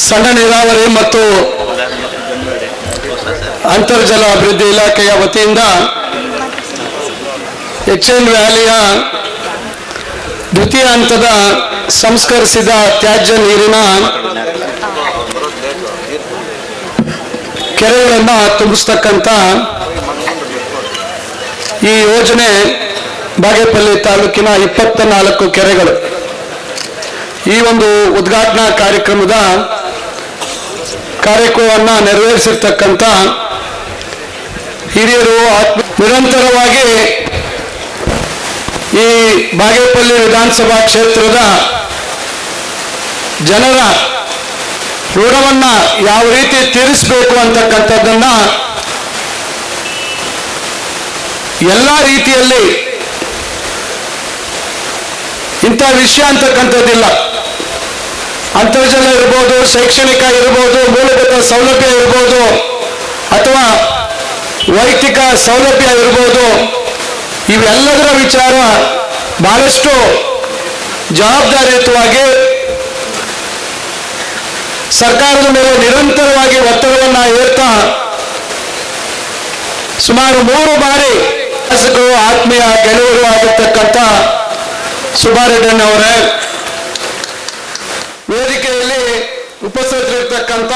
ಸಣ್ಣ ನೀರಾವರಿ ಮತ್ತು ಅಂತರ್ಜಲ ಅಭಿವೃದ್ಧಿ ಇಲಾಖೆಯ ವತಿಯಿಂದ ಎಚ್ಎನ್ ವ್ಯಾಲಿಯ ದ್ವಿತೀಯ ಹಂತದ ಸಂಸ್ಕರಿಸಿದ ತ್ಯಾಜ್ಯ ನೀರಿನ ಕೆರೆಗಳನ್ನು ತುಂಬಿಸ್ತಕ್ಕಂಥ ಈ ಯೋಜನೆ ಬಾಗೇಪಲ್ಲಿ ತಾಲೂಕಿನ 24 ಕೆರೆಗಳು. ಈ ಒಂದು ಉದ್ಘಾಟನಾ ಕಾರ್ಯಕ್ರಮವನ್ನು ನೆರವೇರಿಸಿರ್ತಕ್ಕಂಥ ಹಿರಿಯರು ನಿರಂತರವಾಗಿ ಈ ಬಾಗೇಪಲ್ಲಿ ವಿಧಾನಸಭಾ ಕ್ಷೇತ್ರದ ಜನರ ಋಣವನ್ನು ಯಾವ ರೀತಿ ತೀರಿಸಬೇಕು ಅಂತಕ್ಕಂಥದ್ದನ್ನ ಎಲ್ಲ ರೀತಿಯಲ್ಲಿ ಇಂಥ ವಿಷಯ ಅಂತಕ್ಕಂಥದ್ದಿಲ್ಲ. ಅಂತರ್ಜಲ ಇರ್ಬೋದು, ಶೈಕ್ಷಣಿಕ ಇರ್ಬೋದು, ಮೂಲಭೂತ ಸೌಲಭ್ಯ ಇರ್ಬೋದು, ಅಥವಾ ವೈಯಕ್ತಿಕ ಸೌಲಭ್ಯ ಇರ್ಬೋದು, ಇವೆಲ್ಲದರ ವಿಚಾರ ಬಹಳಷ್ಟು ಜವಾಬ್ದಾರಿಯುತವಾಗಿ ಸರ್ಕಾರದ ಮೇಲೆ ನಿರಂತರವಾಗಿ ಒತ್ತಡವನ್ನು ಹೇರ್ತಾ ಸುಮಾರು 3 ಬಾರಿ ಶಾಸಕರು ಆತ್ಮೀಯ ಗೆಲುವರು ಆಗಿರ್ತಕ್ಕಂಥ ಸುಬ್ಬಾರೆಡ್ಡಿಯವರೇ, ವೇದಿಕೆಯಲ್ಲಿ ಉಪಸ್ಥಿತರಿರ್ತಕ್ಕಂಥ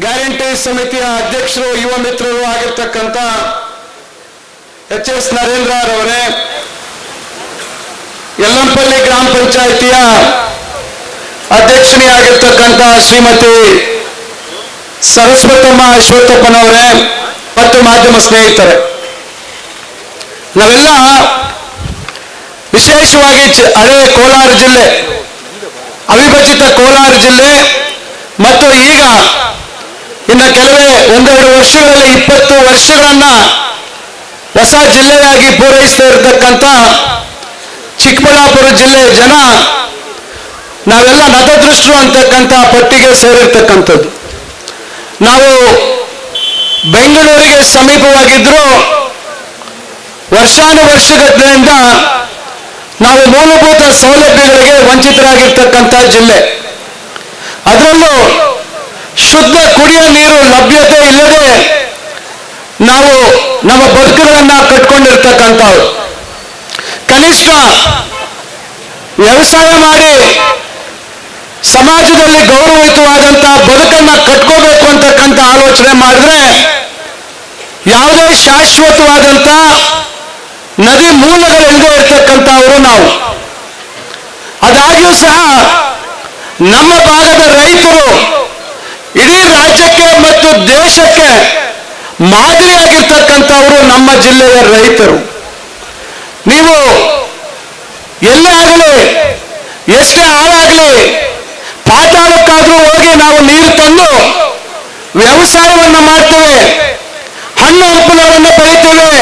ಗ್ಯಾರಂಟಿ ಸಮಿತಿಯ ಅಧ್ಯಕ್ಷರು, ಯುವ ಮಿತ್ರರು ಆಗಿರ್ತಕ್ಕಂಥ ಎಚ್.ಎಸ್. ನರೇಂದ್ರ ಅವರೇ, ಯಲ್ಲಂಪಲ್ಲಿ ಗ್ರಾಮ ಪಂಚಾಯಿತಿಯ ಅಧ್ಯಕ್ಷನೇ ಆಗಿರ್ತಕ್ಕಂಥ ಶ್ರೀಮತಿ ಸರಸ್ವತಮ್ಮ ಅಶ್ವತ್ಥಪ್ಪನವರೇ ಮತ್ತು ಮಾಧ್ಯಮ ಸ್ನೇಹಿತರೆ, ನಾವೆಲ್ಲ ವಿಶೇಷವಾಗಿ ಹಳೆಯ ಕೋಲಾರ ಜಿಲ್ಲೆ, ಅವಿಭಜಿತ ಕೋಲಾರ ಜಿಲ್ಲೆ ಮತ್ತು ಈಗ ಇನ್ನು ಕೆಲವೇ 1-2 ವರ್ಷಗಳಲ್ಲಿ 20 ವರ್ಷಗಳನ್ನ ಹೊಸ ಜಿಲ್ಲೆಯಾಗಿ ಪೂರೈಸ್ತಾ ಇರತಕ್ಕಂಥ ಚಿಕ್ಕಬಳ್ಳಾಪುರ ಜಿಲ್ಲೆಯ ಜನ ನಾವೆಲ್ಲ ನತದೃಷ್ಟರು ಅಂತಕ್ಕಂಥ ಪಟ್ಟಿಗೆ ಸೇರಿರ್ತಕ್ಕಂಥದ್ದು. ನಾವು ಬೆಂಗಳೂರಿಗೆ ಸಮೀಪವಾಗಿದ್ದರೂ ವರ್ಷಾನುವರ್ಷಗಳಿಂದ ನಾವು ಮೂಲಭೂತ ಸೌಲಭ್ಯಗಳಿಗೆ ವಂಚಿತರಾಗಿರ್ತಕ್ಕಂಥ ಜಿಲ್ಲೆ. ಅದರಲ್ಲೂ ಶುದ್ಧ ಕುಡಿಯುವ ನೀರು ಲಭ್ಯತೆ ಇಲ್ಲದೆ ನಾವು ನಮ್ಮ ಬದುಕುಗಳನ್ನು ಕಟ್ಕೊಂಡಿರ್ತಕ್ಕಂಥವ್ರು. ಕನಿಷ್ಠ ವ್ಯವಸಾಯ ಮಾಡಿ ಸಮಾಜದಲ್ಲಿ ಗೌರವಯುತವಾದಂಥ ಬದುಕನ್ನು ಕಟ್ಕೋಬೇಕು ಅಂತಕ್ಕಂಥ ಆಲೋಚನೆ ಮಾಡಿದ್ರೆ ಯಾವುದೇ ಶಾಶ್ವತವಾದಂಥ ನದಿ ಮೂಲಗಳಿಲ್ಲದೆ ಇರ್ತಕ್ಕಂಥವರು ನಾವು. ಆದಾಗ್ಯೂ ಸಹ ನಮ್ಮ ಭಾಗದ ರೈತರು ಇಡೀ ರಾಜ್ಯಕ್ಕೆ ಮತ್ತು ದೇಶಕ್ಕೆ ಮಾದರಿಯಾಗಿರ್ತಕ್ಕಂಥವರು ನಮ್ಮ ಜಿಲ್ಲೆಯ ರೈತರು. ನೀವು ಎಲ್ಲೇ ಆಗಲಿ, ಎಷ್ಟೇ ಆಳಾಗಲಿ, ಪಾತಾಳಕ್ಕಾದ್ರೂ ಹೋಗಿ ನಾವು ನೀರು ತಂದು ವ್ಯವಸಾಯವನ್ನು ಮಾಡ್ತೇವೆ, ಹಣ್ಣು ಹಂಪಲುಗಳನ್ನು ಬೆಳಿತೇವೆ,